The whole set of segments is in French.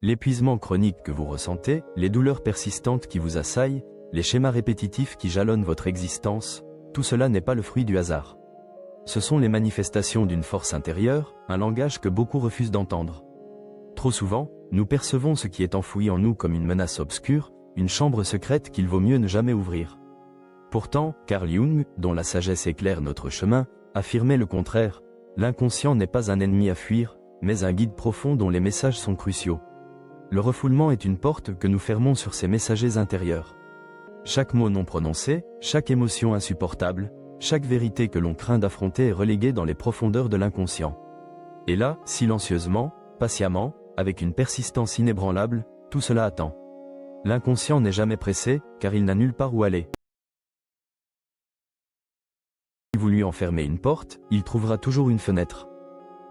L'épuisement chronique que vous ressentez, les douleurs persistantes qui vous assaillent, les schémas répétitifs qui jalonnent votre existence, tout cela n'est pas le fruit du hasard. Ce sont les manifestations d'une force intérieure, un langage que beaucoup refusent d'entendre. Trop souvent, nous percevons ce qui est enfoui en nous comme une menace obscure, une chambre secrète qu'il vaut mieux ne jamais ouvrir. Pourtant, Carl Jung, dont la sagesse éclaire notre chemin, affirmait le contraire: l'inconscient n'est pas un ennemi à fuir, mais un guide profond dont les messages sont cruciaux. Le refoulement est une porte que nous fermons sur ces messagers intérieurs. Chaque mot non prononcé, chaque émotion insupportable, chaque vérité que l'on craint d'affronter est reléguée dans les profondeurs de l'inconscient. Et là, silencieusement, patiemment, avec une persistance inébranlable, tout cela attend. L'inconscient n'est jamais pressé, car il n'a nulle part où aller. Si vous lui enfermez une porte, il trouvera toujours une fenêtre.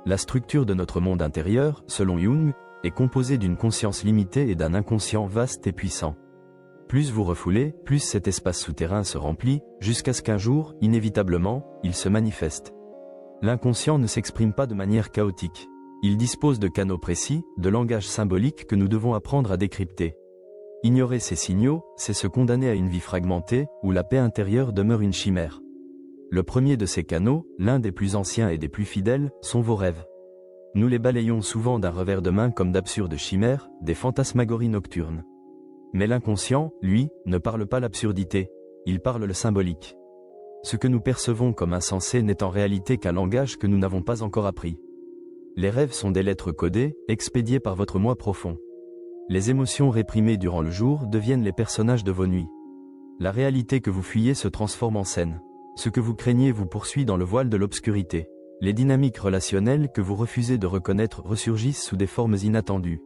La structure de notre monde intérieur, selon Jung, est composée d'une conscience limitée et d'un inconscient vaste et puissant. Plus vous refoulez, plus cet espace souterrain se remplit, jusqu'à ce qu'un jour, inévitablement, il se manifeste. L'inconscient ne s'exprime pas de manière chaotique. Il dispose de canaux précis, de langage symbolique que nous devons apprendre à décrypter. Ignorer ces signaux, c'est se condamner à une vie fragmentée, où la paix intérieure demeure une chimère. Le premier de ces canaux, l'un des plus anciens et des plus fidèles, sont vos rêves. Nous les balayons souvent d'un revers de main comme d'absurdes chimères, des fantasmagories nocturnes. Mais l'inconscient, lui, ne parle pas l'absurdité, il parle le symbolique. Ce que nous percevons comme insensé n'est en réalité qu'un langage que nous n'avons pas encore appris. Les rêves sont des lettres codées, expédiées par votre moi profond. Les émotions réprimées durant le jour deviennent les personnages de vos nuits. La réalité que vous fuyez se transforme en scène. Ce que vous craignez vous poursuit dans le voile de l'obscurité. Les dynamiques relationnelles que vous refusez de reconnaître ressurgissent sous des formes inattendues.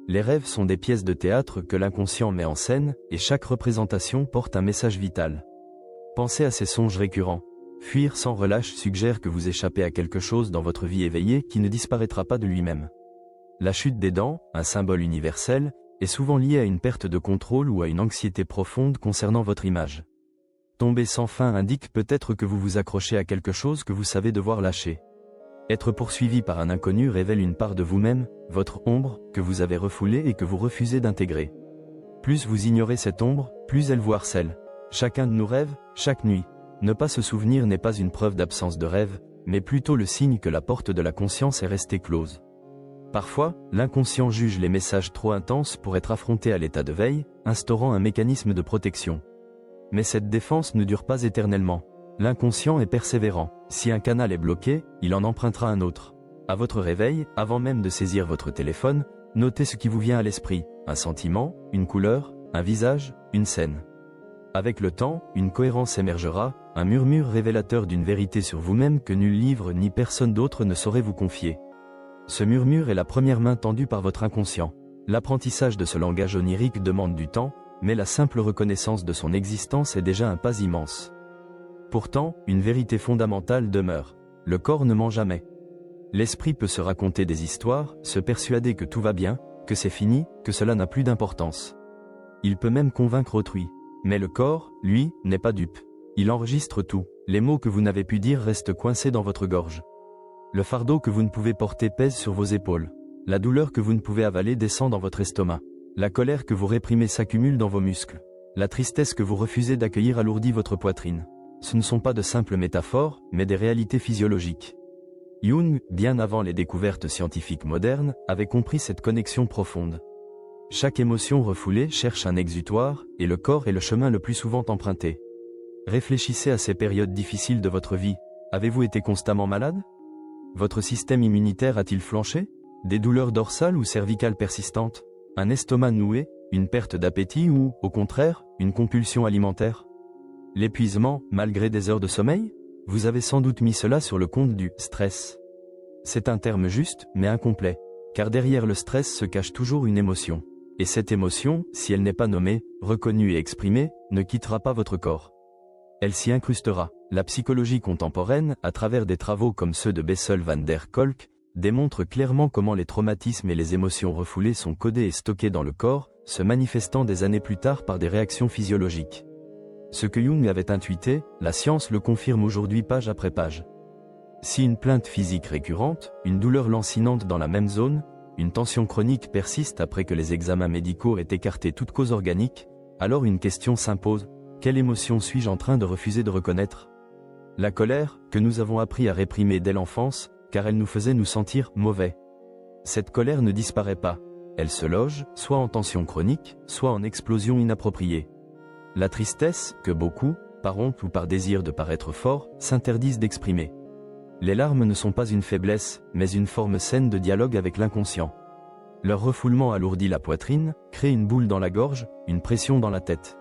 Les rêves sont des pièces de théâtre que l'inconscient met en scène, et chaque représentation porte un message vital. Pensez à ces songes récurrents. Fuir sans relâche suggère que vous échappez à quelque chose dans votre vie éveillée qui ne disparaîtra pas de lui-même. La chute des dents, un symbole universel, est souvent liée à une perte de contrôle ou à une anxiété profonde concernant votre image. Tomber sans fin indique peut-être que vous vous accrochez à quelque chose que vous savez devoir lâcher. Être poursuivi par un inconnu révèle une part de vous-même, votre ombre, que vous avez refoulée et que vous refusez d'intégrer. Plus vous ignorez cette ombre, plus elle vous harcèle. Chacun de nous rêve, chaque nuit. Ne pas se souvenir n'est pas une preuve d'absence de rêve, mais plutôt le signe que la porte de la conscience est restée close. Parfois, l'inconscient juge les messages trop intenses pour être affronté à l'état de veille, instaurant un mécanisme de protection. Mais cette défense ne dure pas éternellement. L'inconscient est persévérant. Si un canal est bloqué, il en empruntera un autre. À votre réveil, avant même de saisir votre téléphone, notez ce qui vous vient à l'esprit. Un sentiment, une couleur, un visage, une scène. Avec le temps, une cohérence émergera, un murmure révélateur d'une vérité sur vous-même que nul livre ni personne d'autre ne saurait vous confier. Ce murmure est la première main tendue par votre inconscient. L'apprentissage de ce langage onirique demande du temps, mais la simple reconnaissance de son existence est déjà un pas immense. Pourtant, une vérité fondamentale demeure. Le corps ne ment jamais. L'esprit peut se raconter des histoires, se persuader que tout va bien, que c'est fini, que cela n'a plus d'importance. Il peut même convaincre autrui. Mais le corps, lui, n'est pas dupe. Il enregistre tout. Les mots que vous n'avez pu dire restent coincés dans votre gorge. Le fardeau que vous ne pouvez porter pèse sur vos épaules. La douleur que vous ne pouvez avaler descend dans votre estomac. La colère que vous réprimez s'accumule dans vos muscles. La tristesse que vous refusez d'accueillir alourdit votre poitrine. Ce ne sont pas de simples métaphores, mais des réalités physiologiques. Jung, bien avant les découvertes scientifiques modernes, avait compris cette connexion profonde. Chaque émotion refoulée cherche un exutoire, et le corps est le chemin le plus souvent emprunté. Réfléchissez à ces périodes difficiles de votre vie. Avez-vous été constamment malade? Votre système immunitaire a-t-il flanché? Des douleurs dorsales ou cervicales persistantes? Un estomac noué? Une perte d'appétit ou, au contraire, une compulsion alimentaire? L'épuisement, malgré des heures de sommeil? Vous avez sans doute mis cela sur le compte du « stress ». C'est un terme juste, mais incomplet, car derrière le stress se cache toujours une émotion. Et cette émotion, si elle n'est pas nommée, reconnue et exprimée, ne quittera pas votre corps. Elle s'y incrustera. La psychologie contemporaine, à travers des travaux comme ceux de Bessel van der Kolk, démontre clairement comment les traumatismes et les émotions refoulées sont codés et stockés dans le corps, se manifestant des années plus tard par des réactions physiologiques. Ce que Jung avait intuité, la science le confirme aujourd'hui page après page. Si une plainte physique récurrente, une douleur lancinante dans la même zone, une tension chronique persiste après que les examens médicaux aient écarté toute cause organique, alors une question s'impose, quelle émotion suis-je en train de refuser de reconnaître? La colère, que nous avons appris à réprimer dès l'enfance, car elle nous faisait nous sentir mauvais. Cette colère ne disparaît pas, elle se loge, soit en tension chronique, soit en explosion inappropriée. La tristesse, que beaucoup, par honte ou par désir de paraître fort, s'interdisent d'exprimer. Les larmes ne sont pas une faiblesse, mais une forme saine de dialogue avec l'inconscient. Leur refoulement alourdit la poitrine, crée une boule dans la gorge, une pression dans la tête.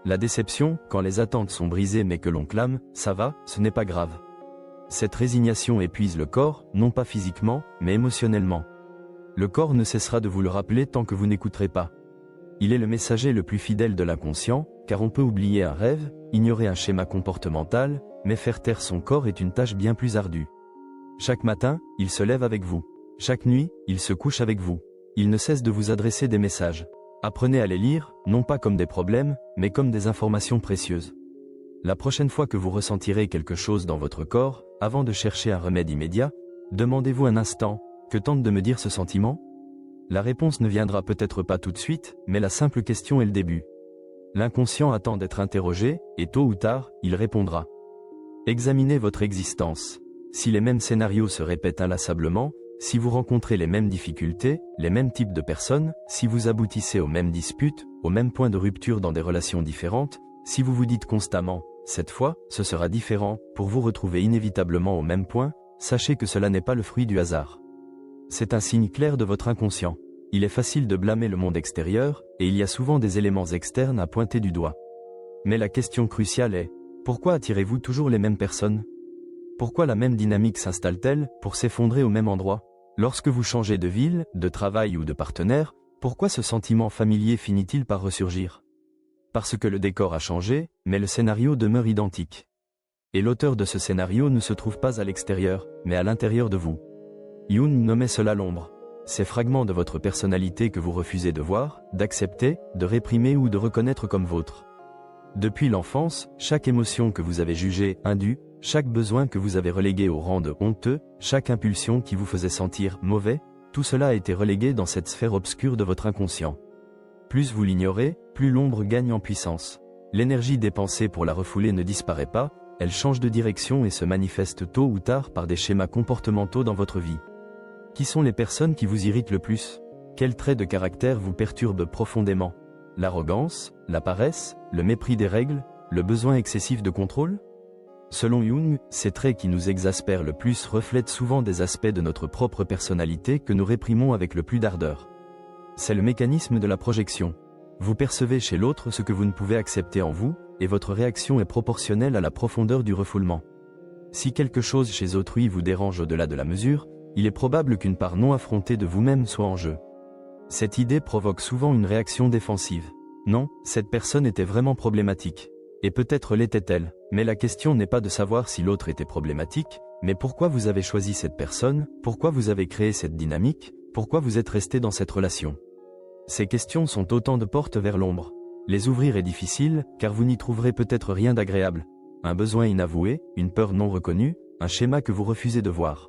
La déception, quand les attentes sont brisées mais que l'on clame « ça va, ce n'est pas grave ». Cette résignation épuise le corps, non pas physiquement, mais émotionnellement. Le corps ne cessera de vous le rappeler tant que vous n'écouterez pas. Il est le messager le plus fidèle de l'inconscient, car on peut oublier un rêve, ignorer un schéma comportemental, mais faire taire son corps est une tâche bien plus ardue. Chaque matin, il se lève avec vous. Chaque nuit, il se couche avec vous. Il ne cesse de vous adresser des messages. Apprenez à les lire, non pas comme des problèmes, mais comme des informations précieuses. La prochaine fois que vous ressentirez quelque chose dans votre corps, avant de chercher un remède immédiat, demandez-vous un instant, que tente de me dire ce sentiment? La réponse ne viendra peut-être pas tout de suite, mais la simple question est le début. L'inconscient attend d'être interrogé, et tôt ou tard, il répondra. Examinez votre existence. Si les mêmes scénarios se répètent inlassablement, si vous rencontrez les mêmes difficultés, les mêmes types de personnes, si vous aboutissez aux mêmes disputes, aux mêmes points de rupture dans des relations différentes, si vous vous dites constamment « cette fois, ce sera différent » pour vous retrouver inévitablement au même point, sachez que cela n'est pas le fruit du hasard. C'est un signe clair de votre inconscient. Il est facile de blâmer le monde extérieur, et il y a souvent des éléments externes à pointer du doigt. Mais la question cruciale est, pourquoi attirez-vous toujours les mêmes personnes? Pourquoi la même dynamique s'installe-t-elle pour s'effondrer au même endroit? Lorsque vous changez de ville, de travail ou de partenaire, pourquoi ce sentiment familier finit-il par ressurgir? Parce que le décor a changé, mais le scénario demeure identique. Et l'auteur de ce scénario ne se trouve pas à l'extérieur, mais à l'intérieur de vous. Jung nommait cela l'ombre. Ces fragments de votre personnalité que vous refusez de voir, d'accepter, de réprimer ou de reconnaître comme vôtres. Depuis l'enfance, chaque émotion que vous avez jugée indue, chaque besoin que vous avez relégué au rang de honteux, chaque impulsion qui vous faisait sentir mauvais, tout cela a été relégué dans cette sphère obscure de votre inconscient. Plus vous l'ignorez, plus l'ombre gagne en puissance. L'énergie dépensée pour la refouler ne disparaît pas, elle change de direction et se manifeste tôt ou tard par des schémas comportementaux dans votre vie. Qui sont les personnes qui vous irritent le plus? Quels traits de caractère vous perturbent profondément? L'arrogance, la paresse, le mépris des règles, le besoin excessif de contrôle? Selon Jung, ces traits qui nous exaspèrent le plus reflètent souvent des aspects de notre propre personnalité que nous réprimons avec le plus d'ardeur. C'est le mécanisme de la projection. Vous percevez chez l'autre ce que vous ne pouvez accepter en vous, et votre réaction est proportionnelle à la profondeur du refoulement. Si quelque chose chez autrui vous dérange au-delà de la mesure, il est probable qu'une part non affrontée de vous-même soit en jeu. Cette idée provoque souvent une réaction défensive. Non, cette personne était vraiment problématique. Et peut-être l'était-elle, mais la question n'est pas de savoir si l'autre était problématique, mais pourquoi vous avez choisi cette personne, pourquoi vous avez créé cette dynamique, pourquoi vous êtes resté dans cette relation. Ces questions sont autant de portes vers l'ombre. Les ouvrir est difficile, car vous n'y trouverez peut-être rien d'agréable. Un besoin inavoué, une peur non reconnue, un schéma que vous refusez de voir.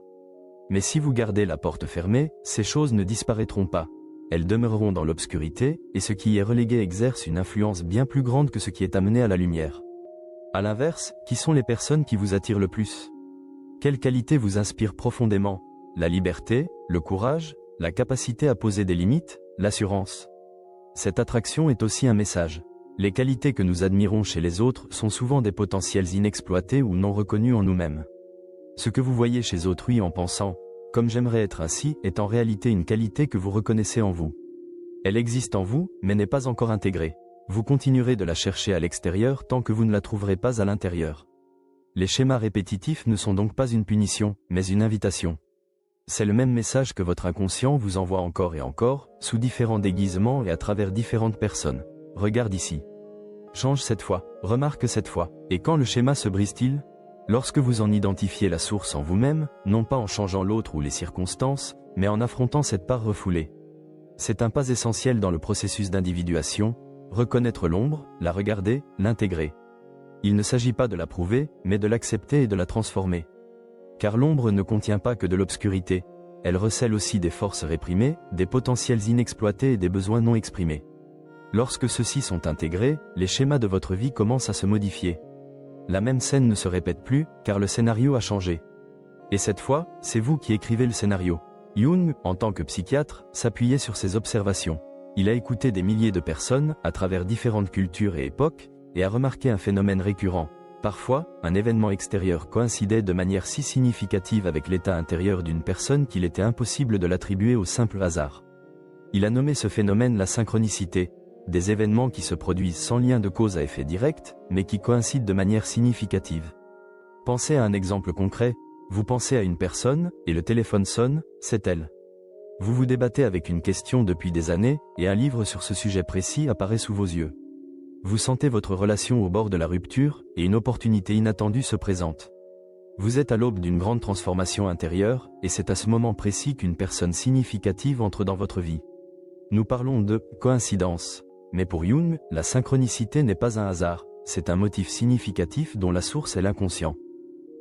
Mais si vous gardez la porte fermée, ces choses ne disparaîtront pas. Elles demeureront dans l'obscurité, et ce qui y est relégué exerce une influence bien plus grande que ce qui est amené à la lumière. À l'inverse, qui sont les personnes qui vous attirent le plus? Quelles qualités vous inspirent profondément? La liberté, le courage, la capacité à poser des limites, l'assurance. Cette attraction est aussi un message. Les qualités que nous admirons chez les autres sont souvent des potentiels inexploités ou non reconnus en nous-mêmes. Ce que vous voyez chez autrui en pensant « comme j'aimerais être ainsi » est en réalité une qualité que vous reconnaissez en vous. Elle existe en vous, mais n'est pas encore intégrée. Vous continuerez de la chercher à l'extérieur tant que vous ne la trouverez pas à l'intérieur. Les schémas répétitifs ne sont donc pas une punition, mais une invitation. C'est le même message que votre inconscient vous envoie encore et encore, sous différents déguisements et à travers différentes personnes. Regarde ici. Change cette fois, remarque cette fois. Et quand le schéma se brise-t-il? Lorsque vous en identifiez la source en vous-même, non pas en changeant l'autre ou les circonstances, mais en affrontant cette part refoulée. C'est un pas essentiel dans le processus d'individuation, reconnaître l'ombre, la regarder, l'intégrer. Il ne s'agit pas de l'approuver, mais de l'accepter et de la transformer. Car l'ombre ne contient pas que de l'obscurité. elle recèle aussi des forces réprimées, des potentiels inexploités et des besoins non exprimés. Lorsque ceux-ci sont intégrés, les schémas de votre vie commencent à se modifier. La même scène ne se répète plus, car le scénario a changé. Et cette fois, c'est vous qui écrivez le scénario. Jung, en tant que psychiatre, s'appuyait sur ses observations. Il a écouté des milliers de personnes, à travers différentes cultures et époques, et a remarqué un phénomène récurrent. Parfois, un événement extérieur coïncidait de manière si significative avec l'état intérieur d'une personne qu'il était impossible de l'attribuer au simple hasard. Il a nommé ce phénomène la synchronicité, des événements qui se produisent sans lien de cause à effet direct, mais qui coïncident de manière significative. Pensez à un exemple concret, vous pensez à une personne, et le téléphone sonne, c'est elle. Vous vous débattez avec une question depuis des années, et un livre sur ce sujet précis apparaît sous vos yeux. Vous sentez votre relation au bord de la rupture, et une opportunité inattendue se présente. Vous êtes à l'aube d'une grande transformation intérieure, et c'est à ce moment précis qu'une personne significative entre dans votre vie. Nous parlons de coïncidence. Mais pour Jung, la synchronicité n'est pas un hasard, c'est un motif significatif dont la source est l'inconscient.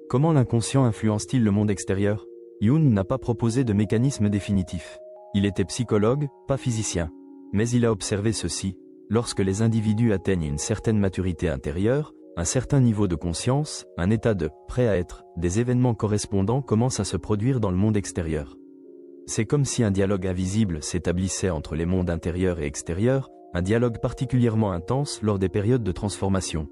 Comment l'inconscient influence-t-il le monde extérieur? Jung n'a pas proposé de mécanisme définitif. Il était psychologue, pas physicien. Mais il a observé ceci, lorsque les individus atteignent une certaine maturité intérieure, un certain niveau de conscience, un état de « prêt à être », des événements correspondants commencent à se produire dans le monde extérieur. C'est comme si un dialogue invisible s'établissait entre les mondes intérieurs et extérieurs, un dialogue particulièrement intense lors des périodes de transformation.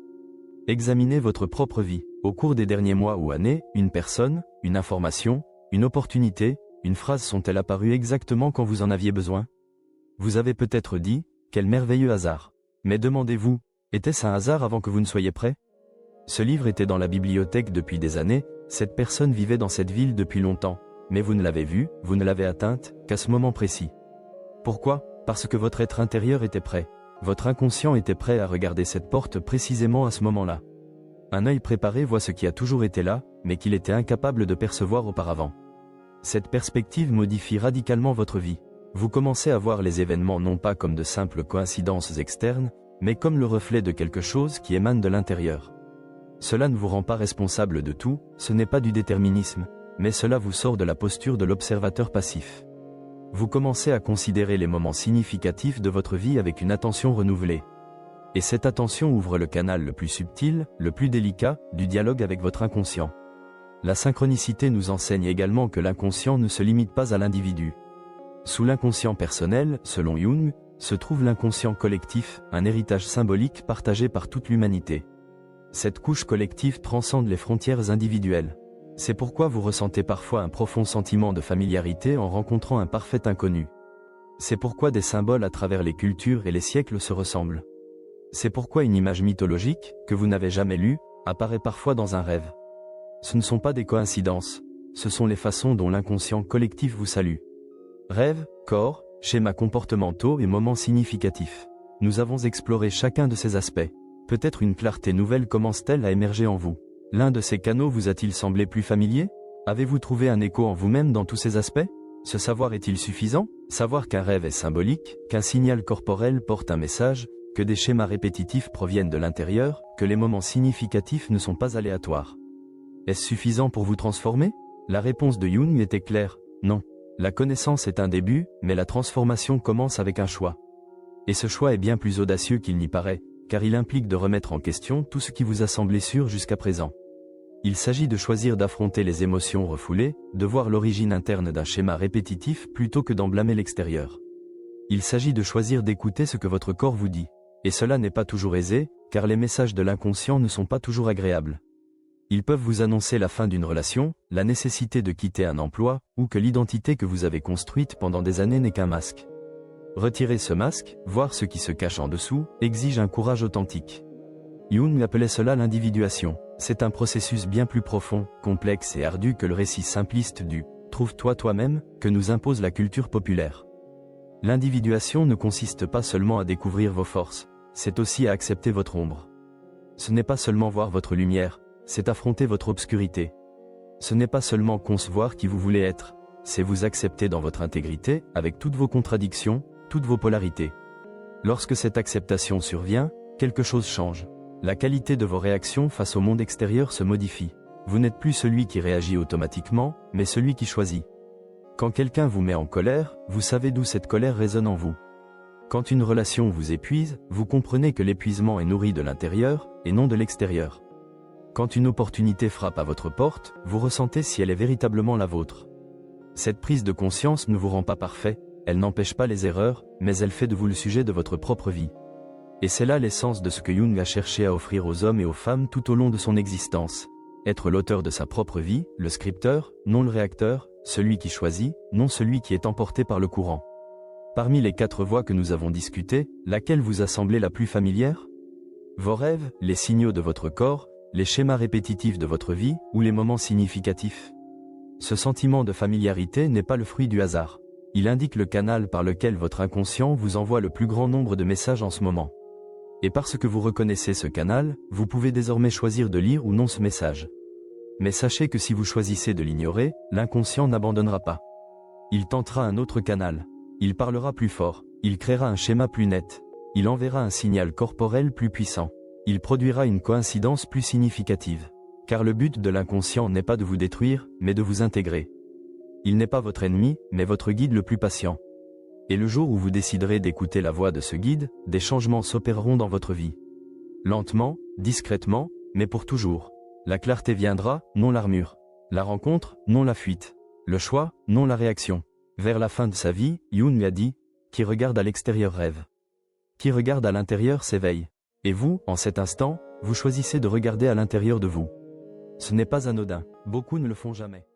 Examinez votre propre vie. Au cours des derniers mois ou années, une personne, une information, une opportunité, une phrase sont-elles apparues exactement quand vous en aviez besoin? Vous avez peut-être dit, quel merveilleux hasard. Mais demandez-vous, était-ce un hasard avant que vous ne soyez prêt? Ce livre était dans la bibliothèque depuis des années, cette personne vivait dans cette ville depuis longtemps, mais vous ne l'avez vue, vous ne l'avez atteinte, qu'à ce moment précis. Pourquoi? Parce que votre être intérieur était prêt. Votre inconscient était prêt à regarder cette porte précisément à ce moment-là. Un œil préparé voit ce qui a toujours été là, mais qu'il était incapable de percevoir auparavant. Cette perspective modifie radicalement votre vie. Vous commencez à voir les événements non pas comme de simples coïncidences externes, mais comme le reflet de quelque chose qui émane de l'intérieur. Cela ne vous rend pas responsable de tout, ce n'est pas du déterminisme, mais cela vous sort de la posture de l'observateur passif. Vous commencez à considérer les moments significatifs de votre vie avec une attention renouvelée. Et cette attention ouvre le canal le plus subtil, le plus délicat, du dialogue avec votre inconscient. La synchronicité nous enseigne également que l'inconscient ne se limite pas à l'individu. Sous l'inconscient personnel, selon Jung, se trouve l'inconscient collectif, un héritage symbolique partagé par toute l'humanité. Cette couche collective transcende les frontières individuelles. C'est pourquoi vous ressentez parfois un profond sentiment de familiarité en rencontrant un parfait inconnu. C'est pourquoi des symboles à travers les cultures et les siècles se ressemblent. C'est pourquoi une image mythologique, que vous n'avez jamais lue, apparaît parfois dans un rêve. Ce ne sont pas des coïncidences, ce sont les façons dont l'inconscient collectif vous salue. Rêve, corps, schémas comportementaux et moments significatifs. Nous avons exploré chacun de ces aspects. Peut-être une clarté nouvelle commence-t-elle à émerger en vous. L'un de ces canaux vous a-t-il semblé plus familier? Avez-vous trouvé un écho en vous-même dans tous ces aspects? Ce savoir est-il suffisant? Savoir qu'un rêve est symbolique, qu'un signal corporel porte un message, que des schémas répétitifs proviennent de l'intérieur, que les moments significatifs ne sont pas aléatoires. Est-ce suffisant pour vous transformer? La réponse de Jung était claire, non. La connaissance est un début, mais la transformation commence avec un choix. Et ce choix est bien plus audacieux qu'il n'y paraît, car il implique de remettre en question tout ce qui vous a semblé sûr jusqu'à présent. Il s'agit de choisir d'affronter les émotions refoulées, de voir l'origine interne d'un schéma répétitif plutôt que d'en blâmer l'extérieur. Il s'agit de choisir d'écouter ce que votre corps vous dit. Et cela n'est pas toujours aisé, car les messages de l'inconscient ne sont pas toujours agréables. Ils peuvent vous annoncer la fin d'une relation, la nécessité de quitter un emploi, ou que l'identité que vous avez construite pendant des années n'est qu'un masque. Retirer ce masque, voir ce qui se cache en dessous, exige un courage authentique. Jung appelait cela l'individuation. C'est un processus bien plus profond, complexe et ardu que le récit simpliste du « trouve-toi toi-même » que nous impose la culture populaire. L'individuation ne consiste pas seulement à découvrir vos forces, c'est aussi à accepter votre ombre. Ce n'est pas seulement voir votre lumière, c'est affronter votre obscurité. Ce n'est pas seulement concevoir qui vous voulez être, c'est vous accepter dans votre intégrité, avec toutes vos contradictions, toutes vos polarités. Lorsque cette acceptation survient, quelque chose change. La qualité de vos réactions face au monde extérieur se modifie. Vous n'êtes plus celui qui réagit automatiquement, mais celui qui choisit. Quand quelqu'un vous met en colère, vous savez d'où cette colère résonne en vous. Quand une relation vous épuise, vous comprenez que l'épuisement est nourri de l'intérieur, et non de l'extérieur. Quand une opportunité frappe à votre porte, vous ressentez si elle est véritablement la vôtre. Cette prise de conscience ne vous rend pas parfait, elle n'empêche pas les erreurs, mais elle fait de vous le sujet de votre propre vie. Et c'est là l'essence de ce que Jung a cherché à offrir aux hommes et aux femmes tout au long de son existence. Être l'auteur de sa propre vie, le scripteur, non le réacteur, celui qui choisit, non celui qui est emporté par le courant. Parmi les 4 voies que nous avons discutées, laquelle vous a semblé la plus familière? Vos rêves, les signaux de votre corps, les schémas répétitifs de votre vie, ou les moments significatifs? Ce sentiment de familiarité n'est pas le fruit du hasard. Il indique le canal par lequel votre inconscient vous envoie le plus grand nombre de messages en ce moment. Et parce que vous reconnaissez ce canal, vous pouvez désormais choisir de lire ou non ce message. Mais sachez que si vous choisissez de l'ignorer, l'inconscient n'abandonnera pas. Il tentera un autre canal. Il parlera plus fort. Il créera un schéma plus net. Il enverra un signal corporel plus puissant. Il produira une coïncidence plus significative. Car le but de l'inconscient n'est pas de vous détruire, mais de vous intégrer. Il n'est pas votre ennemi, mais votre guide le plus patient. Et le jour où vous déciderez d'écouter la voix de ce guide, des changements s'opéreront dans votre vie. Lentement, discrètement, mais pour toujours. La clarté viendra, non l'armure. La rencontre, non la fuite. Le choix, non la réaction. Vers la fin de sa vie, Jung a dit, « Qui regarde à l'extérieur rêve. Qui regarde à l'intérieur s'éveille. » Et vous, en cet instant, vous choisissez de regarder à l'intérieur de vous. Ce n'est pas anodin, beaucoup ne le font jamais.